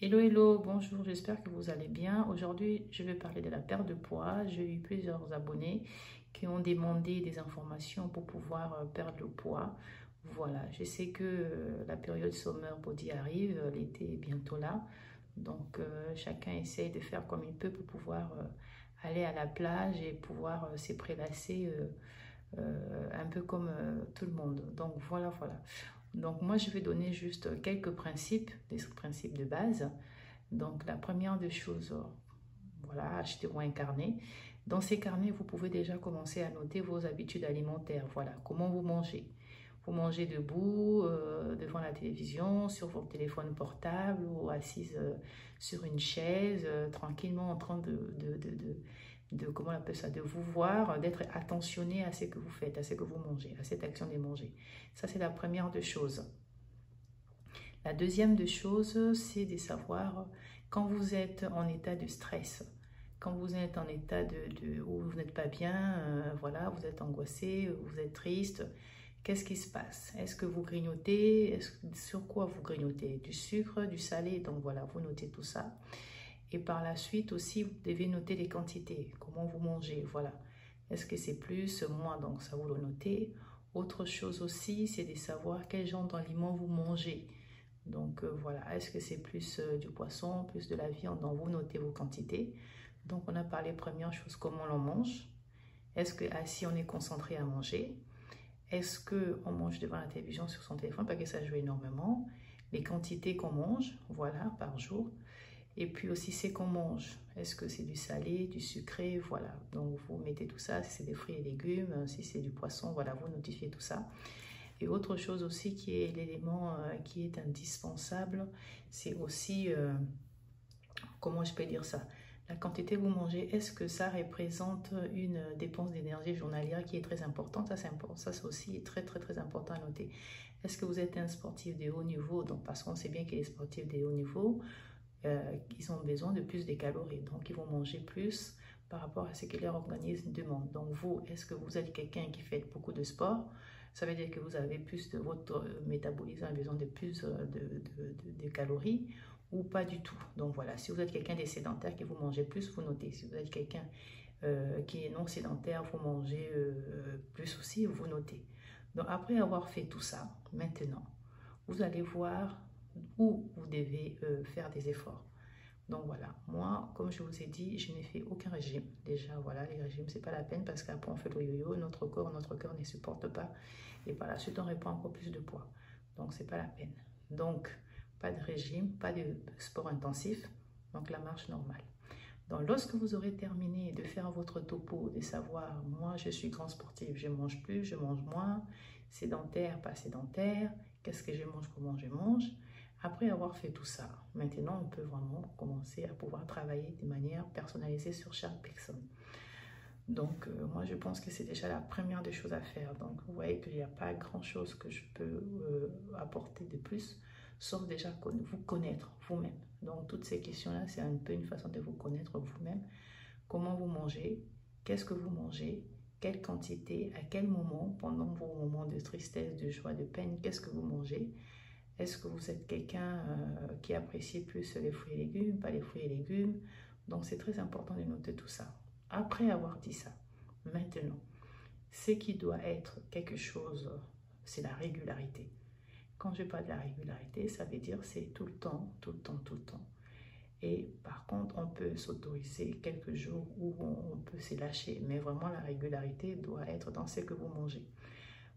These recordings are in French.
Hello, hello, bonjour, j'espère que vous allez bien. Aujourd'hui, je vais parler de la perte de poids. J'ai eu plusieurs abonnés qui ont demandé des informations pour pouvoir perdre le poids. Voilà, je sais que la période summer body arrive, l'été est bientôt là. Donc, chacun essaye de faire comme il peut pour pouvoir aller à la plage et pouvoir se prélasser un peu comme tout le monde. Donc, voilà. Donc, moi, je vais donner juste quelques principes, des principes de base. Donc, la première des choses, voilà, achetez-vous un carnet. Dans ces carnets, vous pouvez déjà commencer à noter vos habitudes alimentaires. Voilà, comment vous mangez. Vous mangez debout, devant la télévision, sur votre téléphone portable ou assise sur une chaise, tranquillement en train comment on appelle ça, de vous voir, d'être attentionné à ce que vous faites, à ce que vous mangez, à cette action de manger. Ça, c'est la première des choses. La deuxième des choses, c'est de savoir quand vous êtes en état de stress, quand vous êtes en état où vous n'êtes pas bien, voilà, vous êtes angoissé, vous êtes triste, qu'est-ce qui se passe? Est-ce que vous grignotez? Sur quoi vous grignotez? Du sucre, du salé? Donc voilà, vous notez tout ça. Et par la suite aussi, vous devez noter les quantités, comment vous mangez, voilà. Est-ce que c'est plus, moins? Donc ça, vous le notez. Autre chose aussi, c'est de savoir quel genre d'aliments vous mangez. Donc voilà, est-ce que c'est plus du poisson, plus de la viande? Donc vous notez vos quantités. Donc on a parlé première chose, comment l'on mange. Est-ce que si on est concentré à manger? Est-ce qu'on mange devant la télévision sur son téléphone? Parce que ça joue énormément. Les quantités qu'on mange, voilà, par jour. Et puis aussi, c'est qu'on mange. Est-ce que c'est du salé, du sucré? Voilà. Donc vous mettez tout ça. Si c'est des fruits et légumes, si c'est du poisson, voilà, vous notifiez tout ça. Et autre chose aussi qui est l'élément qui est indispensable, c'est aussi, comment je peux dire ça, la quantité que vous mangez, est-ce que ça représente une dépense d'énergie journalière qui est très importante? Ça c'est aussi très important à noter. Est-ce que vous êtes un sportif de haut niveau? Donc parce qu'on sait bien que les sportifs de haut niveau, ils ont besoin de plus de calories, donc ils vont manger plus par rapport à ce que leur organisme demande. Donc vous, est-ce que vous êtes quelqu'un qui fait beaucoup de sport? Ça veut dire que vous avez plus de votre métabolisme a besoin de plus de calories ou pas du tout. Donc voilà, si vous êtes quelqu'un de sédentaire qui vous mangez plus, vous notez. Si vous êtes quelqu'un qui est non sédentaire, vous mangez plus aussi, vous notez. Donc après avoir fait tout ça, maintenant, vous allez voir où vous devez faire des efforts. Donc voilà, moi, comme je vous ai dit, je n'ai fait aucun régime. Déjà, voilà, les régimes, c'est pas la peine parce qu'après on fait le yo-yo, notre cœur ne supporte pas. Et par la suite, on reprend encore plus de poids. Donc, c'est pas la peine. Donc, pas de régime, pas de sport intensif. Donc, la marche normale. Donc, lorsque vous aurez terminé de faire votre topo, de savoir, moi, je suis grand sportif, je mange plus, je mange moins, sédentaire, pas sédentaire, qu'est-ce que je mange, comment je mange. Après avoir fait tout ça, maintenant, on peut vraiment commencer à pouvoir travailler de manière personnalisée sur chaque personne. Donc, moi, je pense que c'est déjà la première des choses à faire. Donc, vous voyez qu'il n'y a pas grand-chose que je peux apporter de plus, sauf déjà vous connaître vous-même. Donc, toutes ces questions-là, c'est un peu une façon de vous connaître vous-même. Comment vous mangez? Qu'est-ce que vous mangez? Quelle quantité? À quel moment? Pendant vos moments de tristesse, de joie, de peine, qu'est-ce que vous mangez? Est-ce que vous êtes quelqu'un qui apprécie plus les fruits et légumes, pas les fruits et légumes? Donc, c'est très important de noter tout ça. Après avoir dit ça, maintenant, ce qui doit être quelque chose, c'est la régularité. Quand je parle de la régularité, ça veut dire c'est tout le temps. Et par contre, on peut s'autoriser quelques jours où on peut se lâcher, mais vraiment la régularité doit être dans ce que vous mangez.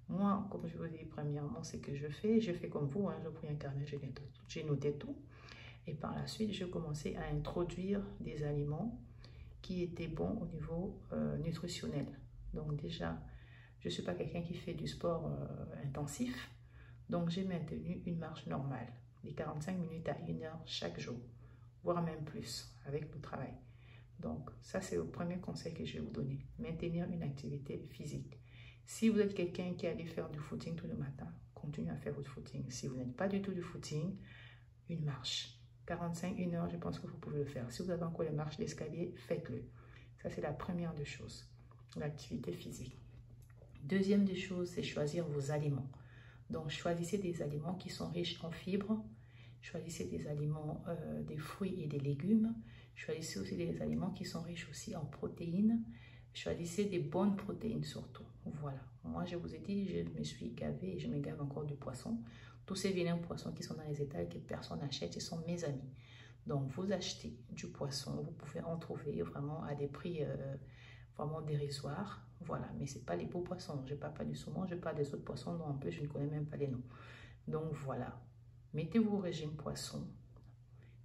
Moi, comme je vous dis premièrement, ce que je fais comme vous, hein, je prends un carnet, j'ai noté tout. Et par la suite, je commençais à introduire des aliments qui étaient bons au niveau nutritionnel. Donc déjà, je ne suis pas quelqu'un qui fait du sport intensif, donc j'ai maintenu une marche normale, de 45 minutes à 1 heure chaque jour, voire même plus avec le travail. Donc ça, c'est le premier conseil que je vais vous donner, maintenir une activité physique. Si vous êtes quelqu'un qui allait faire du footing tout le matin, continuez à faire votre footing. Si vous n'êtes pas du tout du footing, une marche. 45, 1 heure, je pense que vous pouvez le faire. Si vous avez encore les marches d'escalier, faites-le. Ça, c'est la première des choses, l'activité physique. Deuxième des choses, c'est choisir vos aliments. Donc, choisissez des aliments qui sont riches en fibres, Choisissez des aliments, des fruits et des légumes. Choisissez aussi des aliments qui sont riches aussi en protéines. Choisissez des bonnes protéines surtout. Voilà. Moi, je vous ai dit, je me suis gavée et je me gave encore du poisson. Tous ces vilains poissons qui sont dans les étals que personne n'achète, ce sont mes amis. Donc, vous achetez du poisson. Vous pouvez en trouver vraiment à des prix vraiment dérisoires. Voilà. Mais ce n'est pas les beaux poissons. Je ne parle pas du saumon, je parle des autres poissons dont en plus je ne connais même pas les noms. Donc, voilà. Mettez-vous au régime poisson.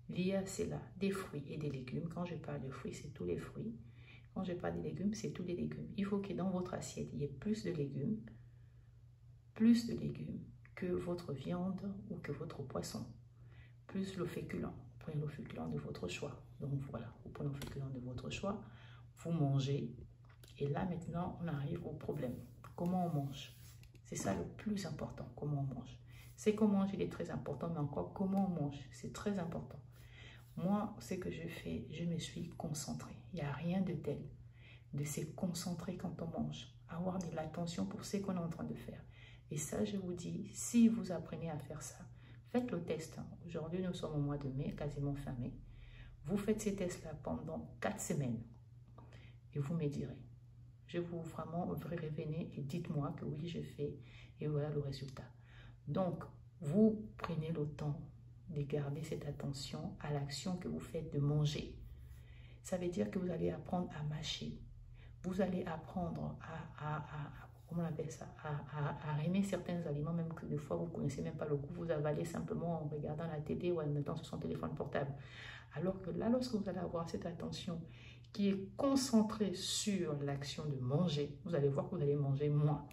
Lié à cela, des fruits et des légumes. Quand je parle de fruits, c'est tous les fruits. Quand je parle des légumes, c'est tous les légumes. Il faut que dans votre assiette, il y ait plus de légumes que votre viande ou que votre poisson. Plus le féculent. Prenez le féculent de votre choix. Donc voilà, vous prenez le féculent de votre choix, vous mangez. Et là maintenant, on arrive au problème. Comment on mange? C'est ça le plus important, comment on mange. C'est qu'on mange, il est très important, mais encore comment on mange, c'est très important. Moi, ce que je fais, je me suis concentrée. Il n'y a rien de tel de se concentrer quand on mange, avoir de l'attention pour ce qu'on est en train de faire. Et ça, je vous dis, si vous apprenez à faire ça, faites le test. Aujourd'hui, nous sommes au mois de mai, quasiment fin mai. Vous faites ces tests-là pendant 4 semaines et vous me direz. Je vous vraiment revenez et dites-moi que oui, je fais et voilà le résultat. Donc, vous prenez le temps de garder cette attention à l'action que vous faites de manger. Ça veut dire que vous allez apprendre à mâcher. Vous allez apprendre comment on appelle ça, à aimer certains aliments, même que des fois vous ne connaissez même pas le goût, vous avalez simplement en regardant la télé ou en mettant sur son téléphone portable. Alors que là, lorsque vous allez avoir cette attention qui est concentrée sur l'action de manger, vous allez voir que vous allez manger moins.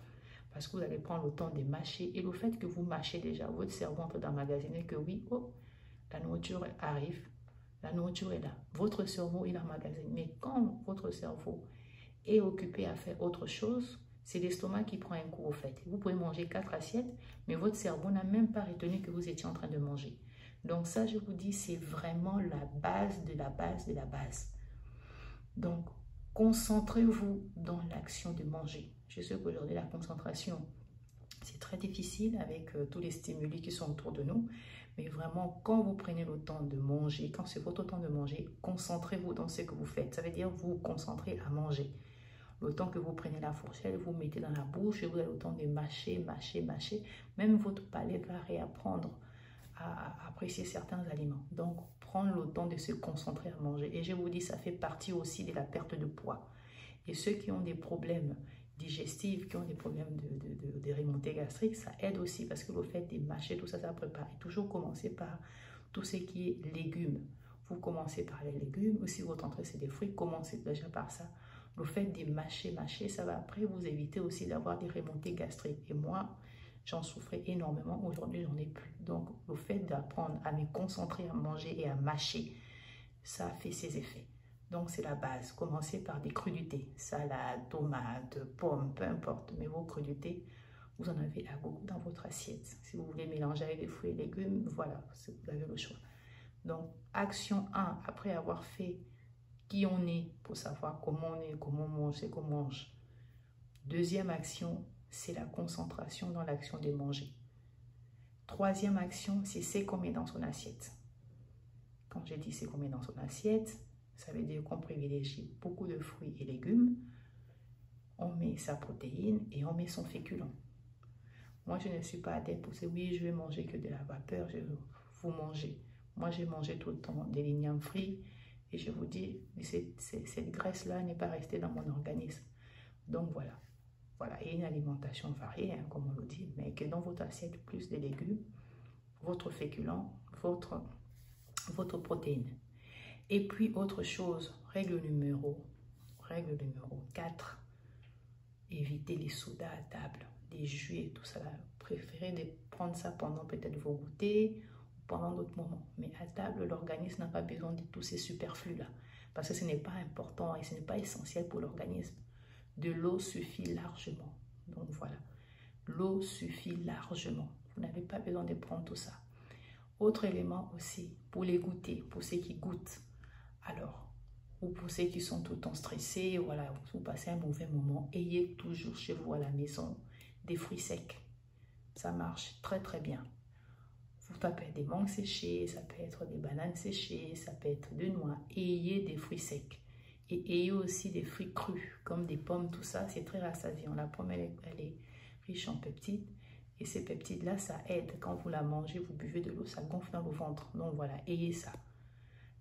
Parce que vous allez prendre le temps de mâcher. Et le fait que vous mâchez déjà, votre cerveau entre d'emmagasiner que oui, oh, la nourriture arrive, la nourriture est là. Votre cerveau, il emmagasine. Mais quand votre cerveau est occupé à faire autre chose, c'est l'estomac qui prend un coup au fait. Vous pouvez manger 4 assiettes, mais votre cerveau n'a même pas retenu que vous étiez en train de manger. Donc ça, je vous dis, c'est vraiment la base de la base de la base. Donc, concentrez-vous dans l'action de manger. Je sais qu'aujourd'hui, la concentration, c'est très difficile avec tous les stimuli qui sont autour de nous. Mais vraiment, quand vous prenez le temps de manger, quand c'est votre temps de manger, concentrez-vous dans ce que vous faites. Ça veut dire vous concentrez à manger. Le temps que vous prenez la fourchette, vous mettez dans la bouche et vous avez le temps de mâcher, mâcher, mâcher. Même votre palais va réapprendre à apprécier certains aliments. Donc, prendre le temps de se concentrer à manger. Et je vous dis, ça fait partie aussi de la perte de poids. Et ceux qui ont des problèmes digestifs, qui ont des problèmes de remontée gastrique, ça aide aussi parce que le fait de mâcher, tout ça, ça prépare. Et toujours commencer par tout ce qui est légumes. Vous commencez par les légumes, ou si votre entrée c'est des fruits, commencez déjà par ça. Le fait de mâcher, ça va après vous éviter aussi d'avoir des remontées gastriques. Et moi, j'en souffrais énormément. Aujourd'hui, j'en ai plus. Donc, le fait d'apprendre à me concentrer à manger et à mâcher, ça fait ses effets. Donc, c'est la base. Commencez par des crudités. Salade, tomates, pommes, peu importe. Mais vos crudités, vous en avez à goût dans votre assiette. Si vous voulez mélanger avec des fruits et légumes, voilà, vous avez le choix. Donc, action 1, après avoir fait qui on est, pour savoir comment on est, comment on mange, c'est qu'on mange. Deuxième action, c'est la concentration dans l'action de manger. Troisième action, c'est ce qu'on met dans son assiette. Quand je dis ce qu'on met dans son assiette, ça veut dire qu'on privilégie beaucoup de fruits et légumes. On met sa protéine et on met son féculent. Moi, je ne suis pas adepte pour dire oui, je vais manger que de la vapeur, vous mangez. Moi, j'ai mangé tout le temps des lignes frits et je vous dis, cette graisse-là n'est pas restée dans mon organisme. Donc voilà. Voilà, et une alimentation variée, hein, comme on le dit, mais que dans votre assiette, plus de légumes, votre féculent, votre protéine. Et puis, autre chose, règle numéro 4, évitez les sodas à table, des jus et tout ça. Préférez de prendre ça pendant peut-être vos goûters ou pendant d'autres moments. Mais à table, l'organisme n'a pas besoin de tous ces superflus-là, parce que ce n'est pas important et ce n'est pas essentiel pour l'organisme. De l'eau suffit largement. Donc voilà, l'eau suffit largement. Vous n'avez pas besoin de prendre tout ça. Autre élément aussi, pour les goûter, pour ceux qui goûtent. Alors, ou pour ceux qui sont tout le temps stressés, voilà, vous passez un mauvais moment, ayez toujours chez vous à la maison des fruits secs. Ça marche très très bien. Ça peut être des mangues séchées, ça peut être des bananes séchées, ça peut être des noix. Ayez des fruits secs. Et ayez aussi des fruits crus, comme des pommes, tout ça, c'est très rassasiant. La pomme, elle est riche en peptides. Et ces peptides-là, ça aide. Quand vous la mangez, vous buvez de l'eau, ça gonfle dans le ventre. Donc voilà, ayez ça.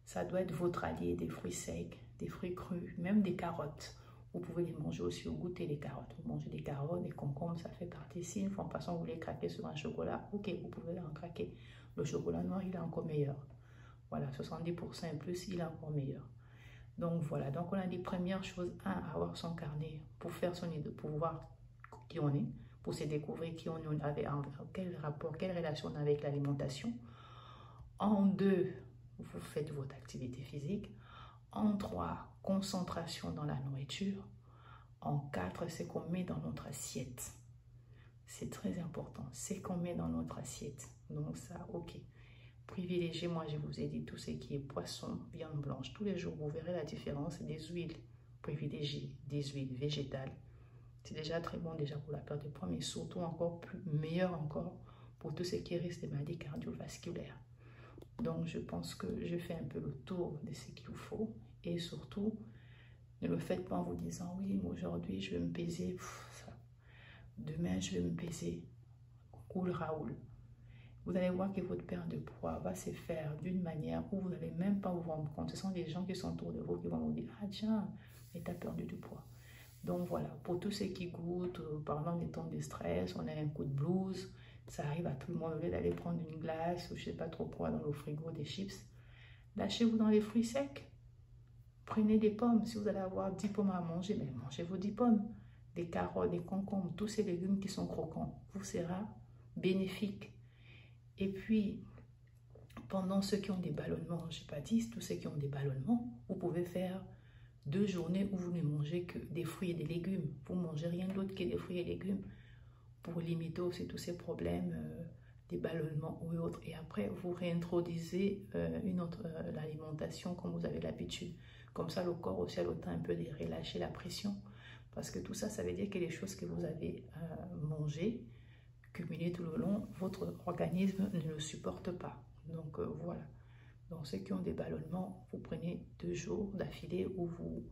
Ça doit être votre allié, des fruits secs, des fruits crus, même des carottes. Vous pouvez les manger aussi au goûter, les carottes. Vous mangez des carottes, des concombres, ça fait partie. Si une fois en passant, vous voulez craquer sur un chocolat, ok, vous pouvez en craquer. Le chocolat noir, il est encore meilleur. Voilà, 70% et plus, il est encore meilleur. Donc voilà, donc on a dit première chose, avoir son carnet pour faire son idée, pour voir qui on est, pour se découvrir qui on est, avec quel rapport, quelle relation on a avec l'alimentation. En 2, vous faites votre activité physique. En 3, concentration dans la nourriture. En 4, c'est qu'on met dans notre assiette. C'est très important, c'est qu'on met dans notre assiette. Donc ça, ok. Privilégiez, moi je vous ai dit tout ce qui est poisson, viande blanche. Tous les jours, vous verrez la différence des huiles. Privilégiez des huiles végétales. C'est déjà très bon déjà pour la perte de poids, mais surtout encore plus meilleur encore pour tout ce qui risque des maladies cardiovasculaires. Donc je pense que je fais un peu le tour de ce qu'il vous faut. Et surtout, ne le faites pas en vous disant, oui, aujourd'hui je vais me peser, demain je vais me peser. Cool Raoul. Vous allez voir que votre perte de poids va se faire d'une manière où vous n'allez même pas vous rendre compte. Ce sont des gens qui sont autour de vous qui vont vous dire, ah tiens, mais tu as perdu du poids. Donc voilà, pour tous ceux qui goûtent, pendant des temps de stress, on a un coup de blues, ça arrive à tout le monde, au lieu d'aller prendre une glace ou je ne sais pas trop quoi dans le frigo, des chips, lâchez-vous dans les fruits secs. Prenez des pommes, si vous allez avoir 10 pommes à manger, mais mangez vos 10 pommes. Des carottes, des concombres, tous ces légumes qui sont croquants, vous sera bénéfique. Et puis, pendant ceux qui ont des ballonnements, je ne sais pas 10, tous ceux qui ont des ballonnements, vous pouvez faire 2 journées où vous ne mangez que des fruits et des légumes. Vous ne mangez rien d'autre que des fruits et légumes pour limiter aussi tous ces problèmes des ballonnements ou autres. Et après, vous réintroduisez une autre l'alimentation comme vous avez l'habitude. Comme ça, le corps aussi a le temps un peu de relâcher la pression. Parce que tout ça, ça veut dire que les choses que vous avez mangées, cumulées tout le long, votre organisme ne le supporte pas. Donc voilà. Donc ceux qui ont des ballonnements, vous prenez 2 jours d'affilée où vous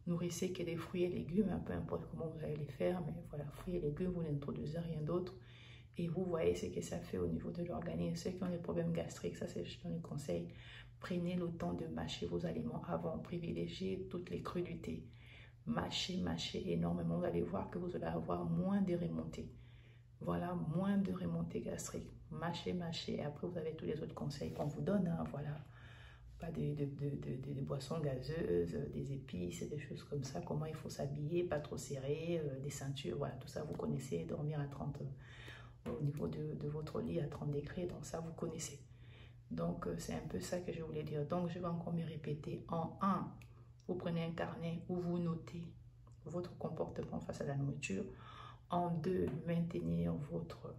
nourrissez que des fruits et légumes, peu importe comment vous allez les faire, mais voilà, fruits et légumes, vous n'introduisez rien d'autre. Et vous voyez ce que ça fait au niveau de l'organisme. Ceux qui ont des problèmes gastriques, ça c'est juste un conseil. Prenez le temps de mâcher vos aliments avant, privilégiez toutes les crudités. Mâchez, mâchez énormément, vous allez voir que vous allez avoir moins de remontées. Voilà, moins de remontées gastriques. Mâchez, mâchez. Et après, vous avez tous les autres conseils qu'on vous donne. Hein, voilà. Pas de boissons gazeuses, des épices, des choses comme ça. Comment il faut s'habiller, pas trop serré, des ceintures. Voilà, tout ça, vous connaissez. Dormir à 30, au niveau de votre lit à 30 degrés. Donc ça, vous connaissez. Donc, c'est un peu ça que je voulais dire. Donc, je vais encore me répéter. En 1, vous prenez un carnet où vous notez votre comportement face à la nourriture. En 2, maintenir votre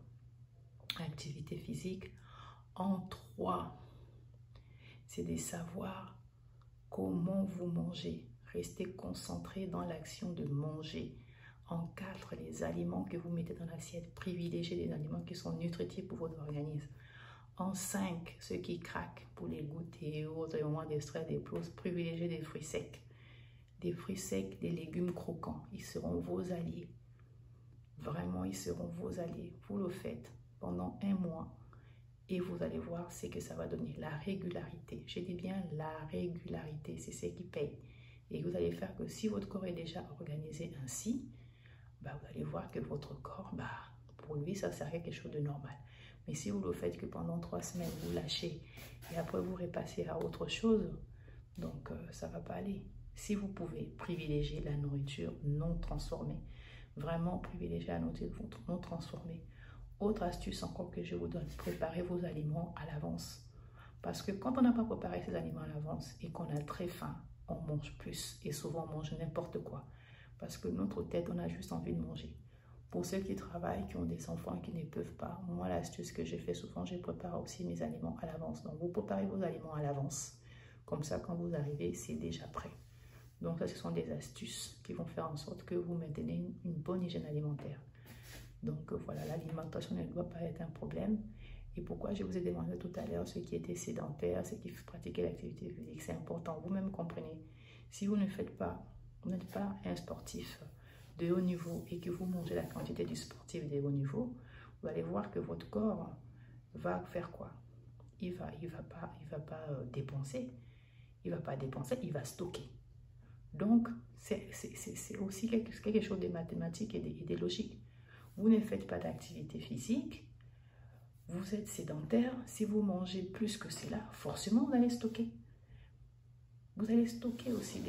activité physique. En 3, c'est de savoir comment vous mangez. Restez concentré dans l'action de manger. En 4, les aliments que vous mettez dans l'assiette. Privilégiez les aliments qui sont nutritifs pour votre organisme. En 5, ceux qui craquent pour les goûter et autres, au moment des stress, des ploses, privilégiez des fruits secs. Des fruits secs, des légumes croquants. Ils seront vos alliés. Vraiment, ils seront vos alliés. Vous le faites pendant 1 mois et vous allez voir ce que ça va donner. La régularité. Je dis bien la régularité, c'est ce qui paye. Et vous allez faire que si votre corps est déjà organisé ainsi, bah, vous allez voir que votre corps, bah, pour lui, ça serait quelque chose de normal. Mais si vous le faites que pendant 3 semaines, vous lâchez et après vous repassez à autre chose, donc ça ne va pas aller. Si vous pouvez privilégier la nourriture non transformée, vraiment privilégier la nourriture non transformée. Autre astuce encore que je vous donne, préparez vos aliments à l'avance. Parce que quand on n'a pas préparé ces aliments à l'avance et qu'on a très faim, on mange plus et souvent on mange n'importe quoi. Parce que notre tête, on a juste envie de manger. Pour ceux qui travaillent, qui ont des enfants qui ne peuvent pas, moi l'astuce que j'ai fait souvent, je prépare aussi mes aliments à l'avance. Donc vous préparez vos aliments à l'avance. Comme ça, quand vous arrivez, c'est déjà prêt. Donc ça, ce sont des astuces qui vont faire en sorte que vous maintenez une bonne hygiène alimentaire. Donc voilà, l'alimentation ne doit pas être un problème. Et pourquoi je vous ai demandé tout à l'heure, ceux qui étaient sédentaires, ceux qui pratiquaient l'activité physique, c'est important. Vous-même comprenez. Si vous ne faites pas, vous n'êtes pas un sportif de haut niveau et que vous mangez la quantité du sportif de haut niveau, vous allez voir que votre corps va faire quoi? Il va pas dépenser. Il va pas dépenser, il va stocker. Donc, c'est aussi quelque chose de mathématique et de logique. Vous ne faites pas d'activité physique, vous êtes sédentaire. Si vous mangez plus que cela, forcément, vous allez stocker. Vous allez stocker aussi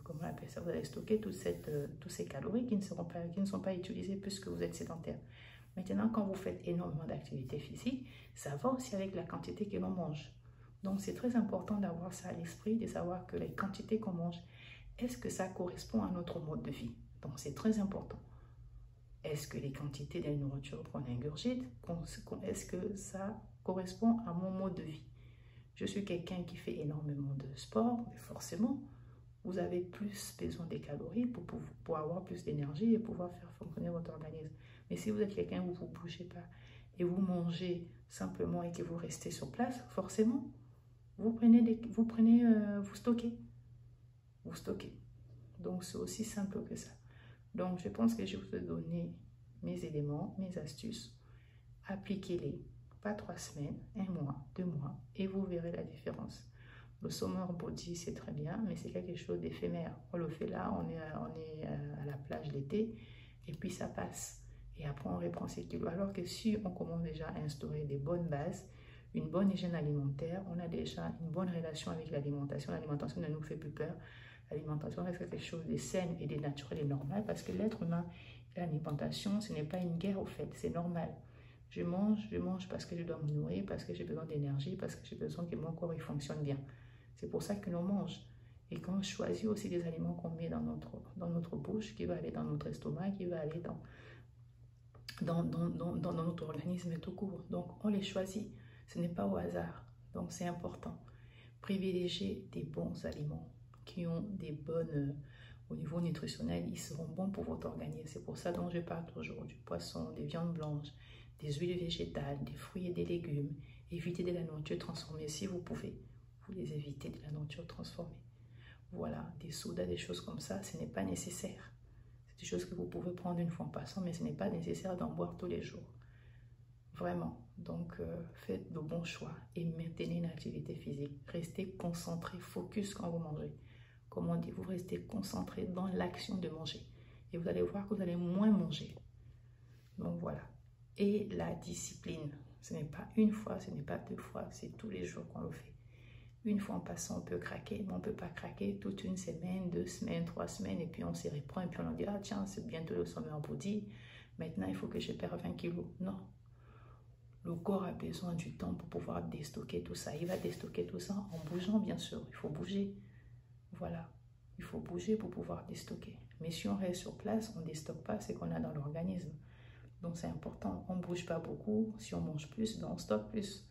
comment on appelle ça? Vous allez stocker toutes ces calories qui ne sont pas utilisées puisque vous êtes sédentaire. Maintenant, quand vous faites énormément d'activité physique, ça va aussi avec la quantité que l'on mange. Donc, c'est très important d'avoir ça à l'esprit, de savoir que les quantités qu'on mange, est-ce que ça correspond à notre mode de vie? Donc, c'est très important. Est-ce que les quantités de nourriture qu'on ingurgite, est-ce que ça correspond à mon mode de vie? Je suis quelqu'un qui fait énormément de sport, mais forcément, vous avez plus besoin des calories pour avoir plus d'énergie et pouvoir faire fonctionner votre organisme. Mais si vous êtes quelqu'un où vous ne bougez pas et vous mangez simplement et que vous restez sur place, forcément, vous stockez. Vous stockez. Donc, c'est aussi simple que ça. Donc, je pense que je vous ai donné mes éléments, mes astuces. Appliquez-les. Pas 3 semaines, 1 mois, 2 mois, et vous verrez la différence. Le summer body, c'est très bien, mais c'est quelque chose d'éphémère. On le fait là, on est à la plage l'été, et puis ça passe. Et après, on reprend ses kilos. Alors que si on commence déjà à instaurer des bonnes bases, une bonne hygiène alimentaire, on a déjà une bonne relation avec l'alimentation. L'alimentation ne nous fait plus peur. L'alimentation reste quelque chose de sain et de naturel et normal, parce que l'être humain, l'alimentation, ce n'est pas une guerre au fait, c'est normal. Je mange parce que je dois me nourrir, parce que j'ai besoin d'énergie, parce que j'ai besoin que mon corps il fonctionne bien. C'est pour ça que l'on mange. Et quand on choisit aussi des aliments qu'on met dans notre bouche, qui va aller dans notre estomac, qui va aller dans notre organisme tout court. Donc, on les choisit. Ce n'est pas au hasard. Donc, c'est important. Privilégier des bons aliments qui ont des bonnes... au niveau nutritionnel, ils seront bons pour votre organisme. C'est pour ça dont je parle toujours du poisson, des viandes blanches, des huiles végétales, des fruits et des légumes. Évitez de la nourriture transformée si vous pouvez. Vous les évitez de la nourriture transformée. Voilà, des sodas, des choses comme ça, ce n'est pas nécessaire. C'est des choses que vous pouvez prendre une fois en passant, mais ce n'est pas nécessaire d'en boire tous les jours. Vraiment. Donc, faites de bons choix et maintenez une activité physique. Restez concentré, focus quand vous mangez. Comme on dit, vous restez concentré dans l'action de manger. Et vous allez voir que vous allez moins manger. Donc, voilà. Et la discipline. Ce n'est pas une fois, ce n'est pas 2 fois, c'est tous les jours qu'on le fait. Une fois en passant, on peut craquer, mais on ne peut pas craquer toute une semaine, 2 semaines, 3 semaines, et puis on s'y reprend, et puis on dit, ah tiens, c'est bientôt le summer body, maintenant il faut que je perde 20 kilos. Non. Le corps a besoin du temps pour pouvoir déstocker tout ça. Il va déstocker tout ça en bougeant, bien sûr. Il faut bouger. Voilà. Il faut bouger pour pouvoir déstocker. Mais si on reste sur place, on ne déstocke pas ce qu'on a dans l'organisme. Donc c'est important. On ne bouge pas beaucoup. Si on mange plus, ben on stocke plus.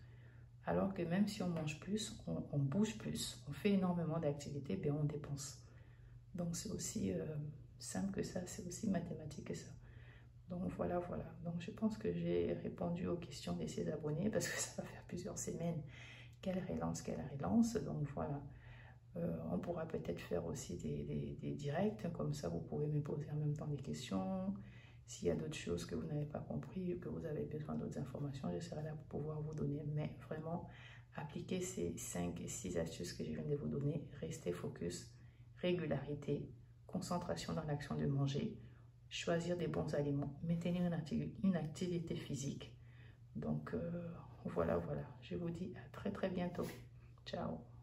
Alors que même si on mange plus, on bouge plus, on fait énormément d'activités, ben on dépense. Donc c'est aussi simple que ça, c'est aussi mathématique que ça. Donc voilà. Donc je pense que j'ai répondu aux questions de ces abonnés parce que ça va faire plusieurs semaines qu'elle relance. Donc voilà. On pourra peut-être faire aussi des directs, comme ça vous pouvez me poser en même temps des questions. S'il y a d'autres choses que vous n'avez pas compris ou que vous avez besoin d'autres informations, je serai là pour pouvoir vous donner. Mais vraiment, appliquez ces 5 et 6 astuces que je viens de vous donner. Restez focus, régularité, concentration dans l'action de manger, choisir des bons aliments, maintenir une activité physique. Donc voilà. Je vous dis à très bientôt. Ciao.